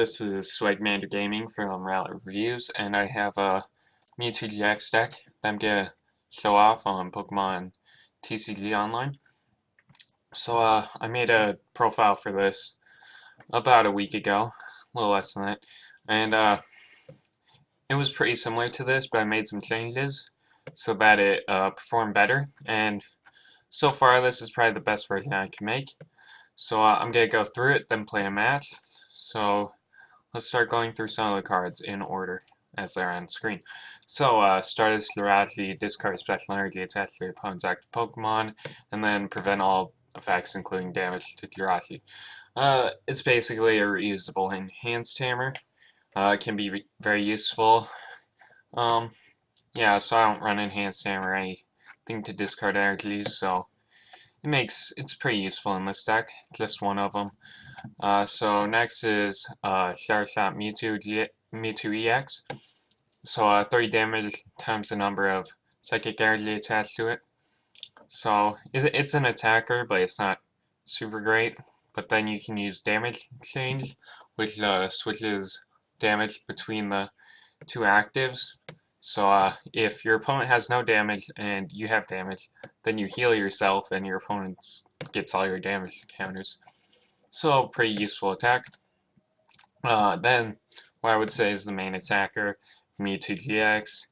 this is Swagmander Gaming from Rally Reviews, and I have a Mewtwo GX deck that I'm going to show off on Pokemon TCG Online. So I made a profile for this about a week ago, a little less than that, and it was pretty similar to this, but I made some changes so that it performed better, and so far this is probably the best version I can make. So I'm going to go through it, then play a match. So let's start going through some of the cards in order as they're on screen. So start as Jirachi, discard special energy attached to your opponent's active Pokemon, and then prevent all effects including damage to Jirachi. It's basically a reusable enhanced hammer. It can be very useful. Yeah, so I don't run enhanced hammer or anything to discard energies, so it's pretty useful in this deck, just one of them. So next is Shower Shot Mewtwo EX. So 30 damage times the number of psychic energy attached to it. So it's an attacker, but it's not super great. But then you can use damage exchange, which switches damage between the two actives. So if your opponent has no damage and you have damage, then you heal yourself and your opponent gets all your damage counters. So pretty useful attack. Then what I would say is the main attacker, Mewtwo GX.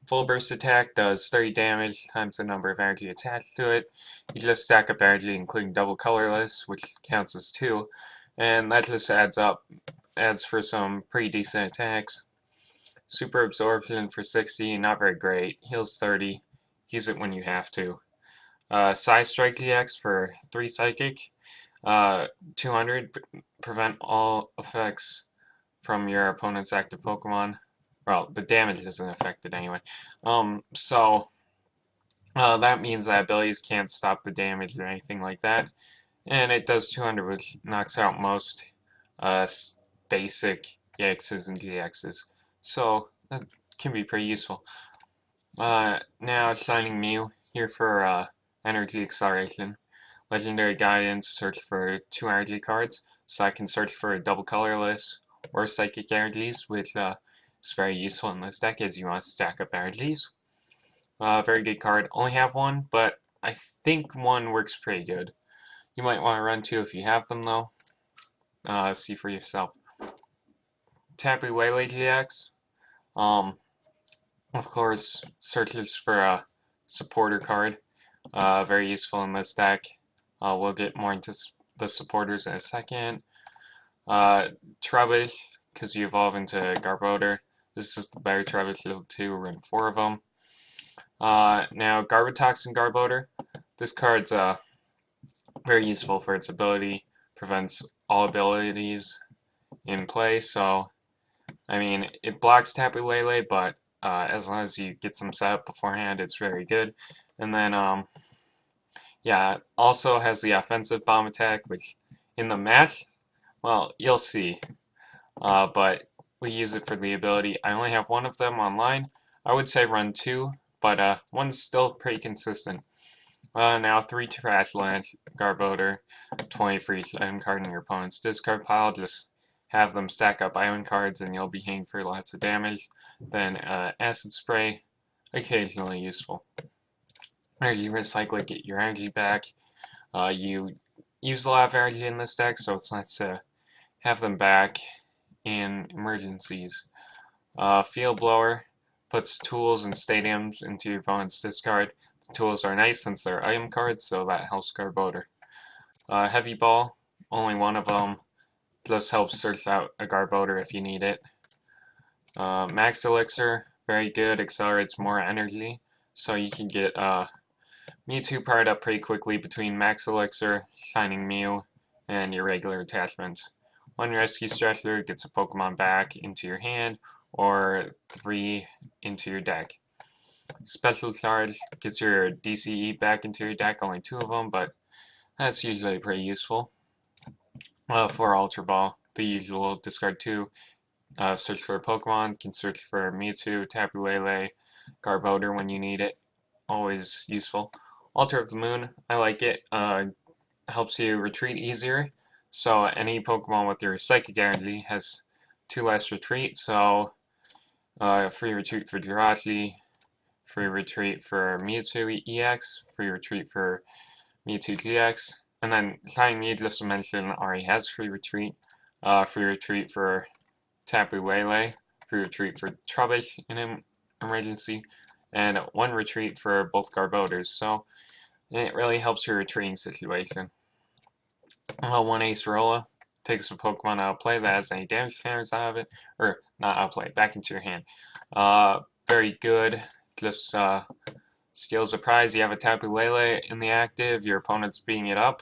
Full burst attack does 30 damage times the number of energy attached to it. You just stack up energy including double colorless, which counts as 2, and that just adds for some pretty decent attacks. Super Absorption for 60, not very great. Heals 30, use it when you have to. Size Strike GX for 3 Psychic, 200, prevent all effects from your opponent's active Pokemon. Well, the damage isn't affected anyway. So that means that abilities can't stop the damage or anything like that. And it does 200, which knocks out most basic EXs and GXs. So that can be pretty useful. Now Shining Mew, here for energy acceleration. Legendary Guidance, search for 2 energy cards. So I can search for double colorless or psychic energies, which is very useful in this deck as you want to stack up energies. Very good card. Only have one, but I think one works pretty good. You might want to run 2 if you have them though. See for yourself. Tapu Lele GX. Of course, searches for a supporter card. Very useful in this deck. We'll get more into the supporters in a second. Trubbish, because you evolve into Garbodor. This is the better Trubbish, level 2, run 4 of them. Now, Garbatox and Garbodor. This card's very useful for its ability. Prevents all abilities in play, so I mean, it blocks Tapu Lele, but as long as you get some setup beforehand, it's very good. And then, yeah, it also has the offensive bomb attack, which in the match, well, you'll see. But we use it for the ability. I only have one of them online. I would say run 2, but one's still pretty consistent. Now 3 Trash Lance, Garbodor, 20 for each item card in your opponent's discard pile. Just have them stack up iron cards and you'll be hitting for lots of damage. Then Acid Spray, occasionally useful. Energy Recycle, get your energy back. You use a lot of energy in this deck, so it's nice to have them back in emergencies. Field Blower puts tools and stadiums into your opponent's discard. The tools are nice since they're item cards, so that helps Garbodor. Heavy Ball, only one of them. Just helps search out a Garbodor if you need it. Max Elixir, very good, accelerates more energy, so you can get Mewtwo powered up pretty quickly between Max Elixir, Shining Mew, and your regular attachments. 1 Rescue Stretcher gets a Pokemon back into your hand, or 3 into your deck. Special Charge gets your DCE back into your deck, only 2 of them, but that's usually pretty useful. For Ultra Ball, the usual, discard 2, search for a Pokemon, can search for Mewtwo, Tapu Lele, Garbodor when you need it, always useful. Altar of the Moon, I like it, helps you retreat easier, so any Pokemon with your Psychic Energy has 2 less retreat, so free retreat for Jirachi, free retreat for Mewtwo EX, free retreat for Mewtwo GX, and then kind of needless to mention already has free retreat for Tapu Lele, free retreat for Trubbish in an emergency, and 1 retreat for both Garbodors, so it really helps your retreating situation. 1 Acerola takes a Pokemon out of play that has any damage counters out of it, or not out of play, back into your hand. Very good, just steals a prize. You have a Tapu Lele in the active, your opponent's beating it up.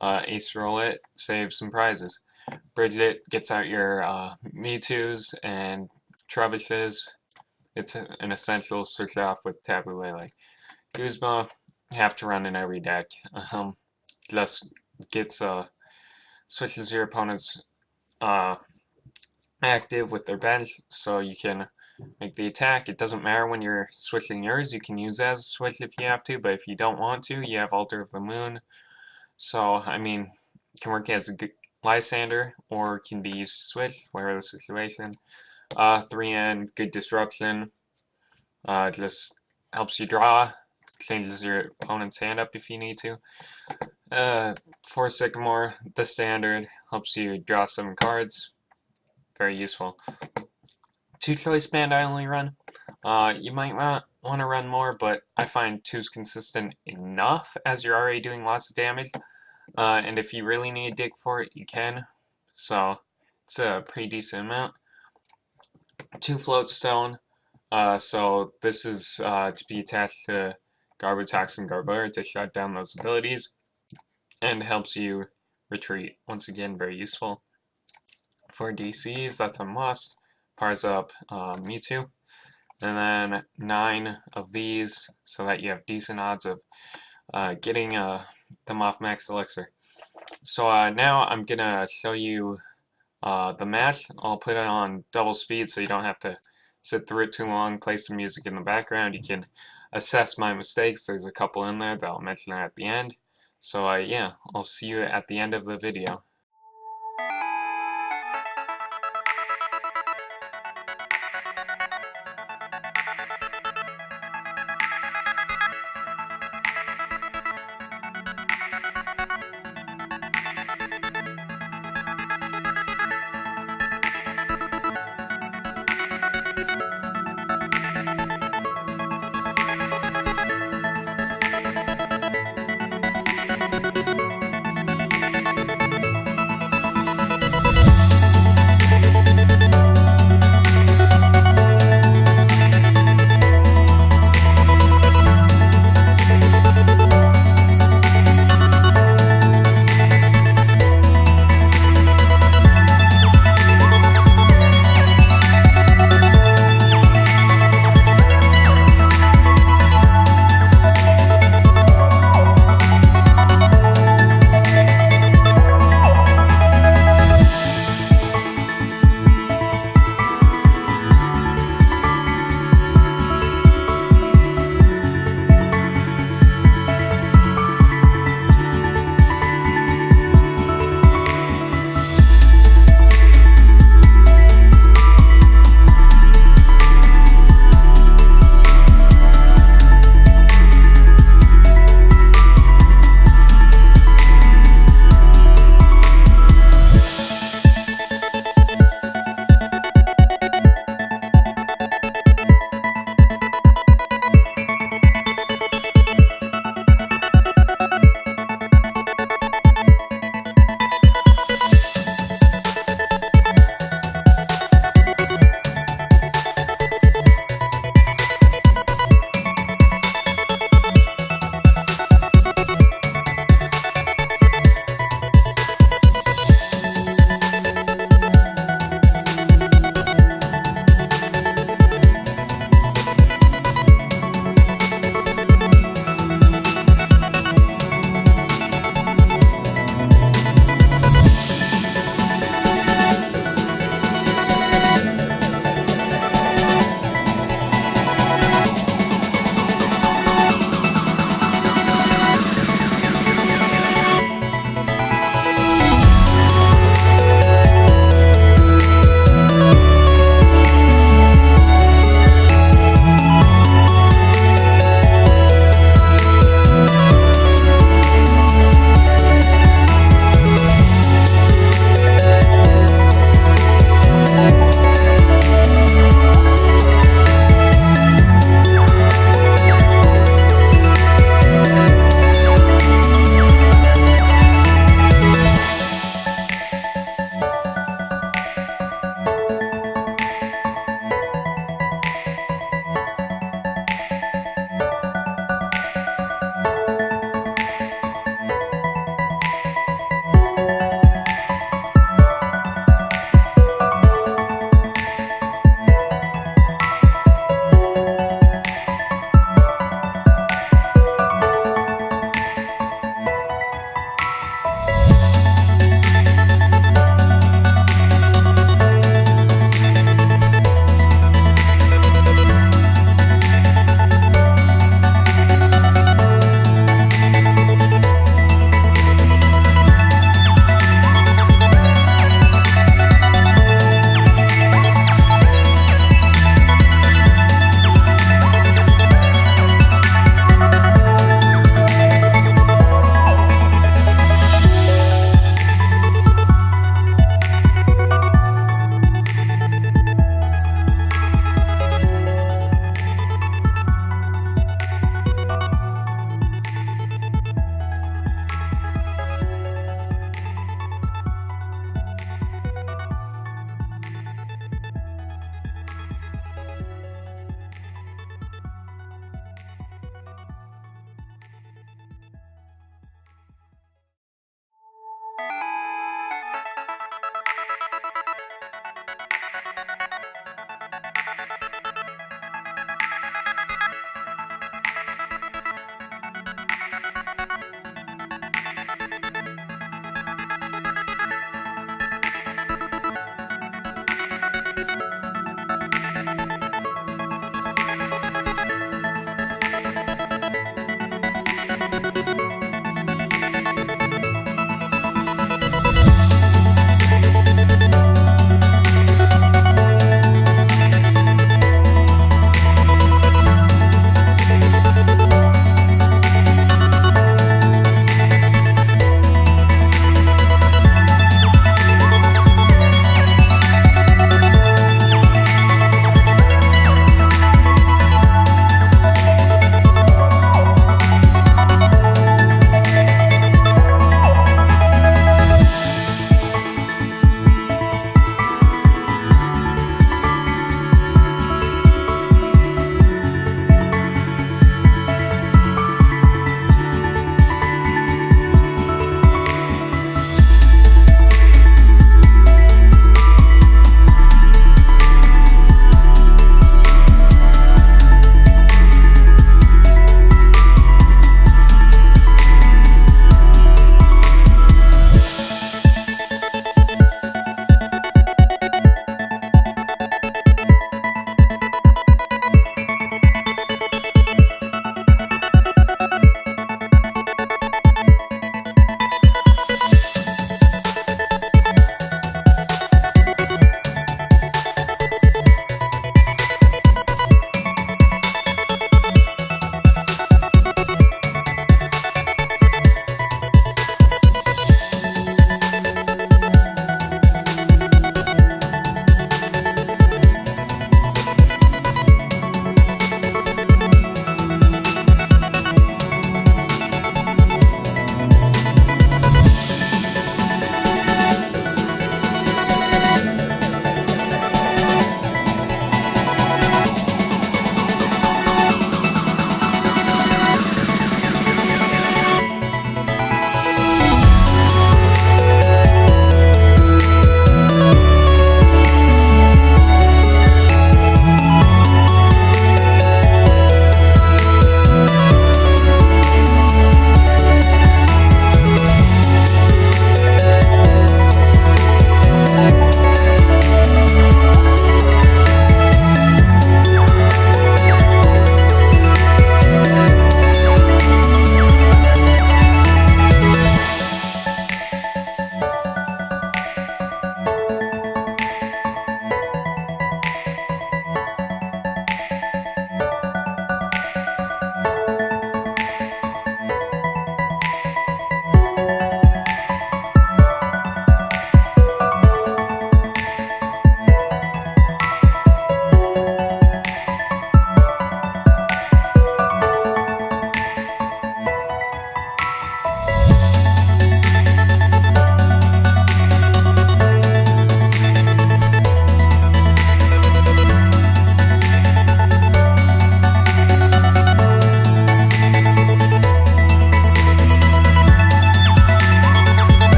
Acerola it, saves some prizes. Bridget gets out your Mewtwo's and Trubbishes. It's an essential switch off with Tapu Lele. Guzma, have to run in every deck. Just gets switches your opponent's active with their bench, so you can make the attack. It doesn't matter when you're switching yours. You can use as a switch if you have to, but if you don't want to, you have Altar of the Moon. So, I mean, it can work as a good Lysander, or can be used to switch, whatever the situation. 3N, good disruption. Just helps you draw, changes your opponent's hand up if you need to. 4 Sycamore, the standard, helps you draw 7 cards. Very useful. 2 Choice Band I only run. You might want to run more, but I find 2's consistent enough as you're already doing lots of damage. And if you really need a dig for it, you can. So it's a pretty decent amount. 2 Floatstone. So this is to be attached to Garbotox and Garbodor to shut down those abilities, and helps you retreat. Once again, very useful. 4 DCs, that's a must. Powers up Mewtwo. And then 9 of these, so that you have decent odds of getting them off max elixir. So now I'm gonna show you the match. I'll put it on double speed so you don't have to sit through it too long, play some music in the background. You can assess my mistakes. There's a couple in there that I'll mention at the end. So yeah, I'll see you at the end of the video.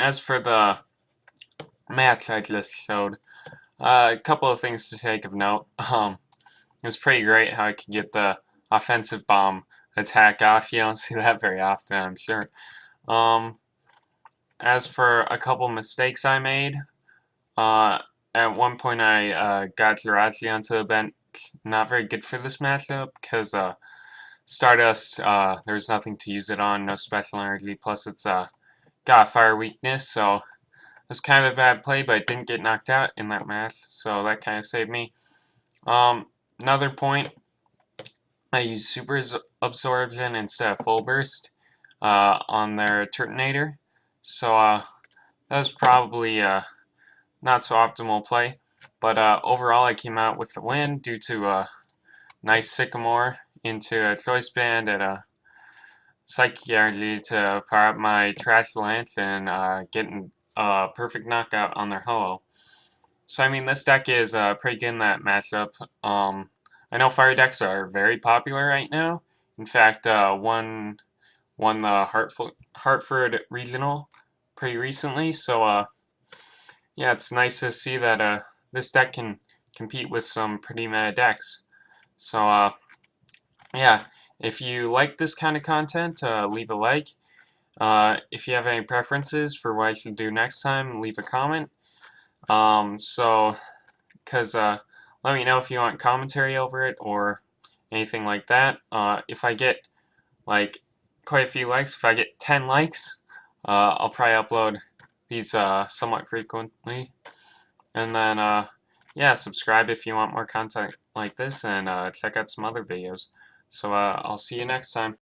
as for the match I just showed, a couple of things to take of note. It was pretty great how I could get the offensive bomb attack off. You don't see that very often, I'm sure. As for a couple mistakes I made, at one point I got Jirachi onto the bench. Not very good for this matchup because Stardust, there's nothing to use it on, no special energy, plus it's got a fire weakness, so it was kind of a bad play, but I didn't get knocked out in that match, so that kind of saved me. Another point, I used Super Absorption instead of Full Burst on their Turtonator, so that was probably not so optimal play, but overall I came out with the win due to a nice Sycamore into a Choice Band and a Psychic Energy to power up my Trash Lance and getting a perfect knockout on their Ho-Oh. So I mean, this deck is pretty good in that matchup. I know fire decks are very popular right now. In fact, won the Hartford Regional pretty recently, so yeah, it's nice to see that this deck can compete with some pretty meta decks. So yeah, if you like this kind of content, leave a like. If you have any preferences for what I should do next time, leave a comment. Because let me know if you want commentary over it or anything like that. If I get like quite a few likes, if I get 10 likes, I'll probably upload these somewhat frequently. And then yeah, subscribe if you want more content like this, and check out some other videos. So I'll see you next time.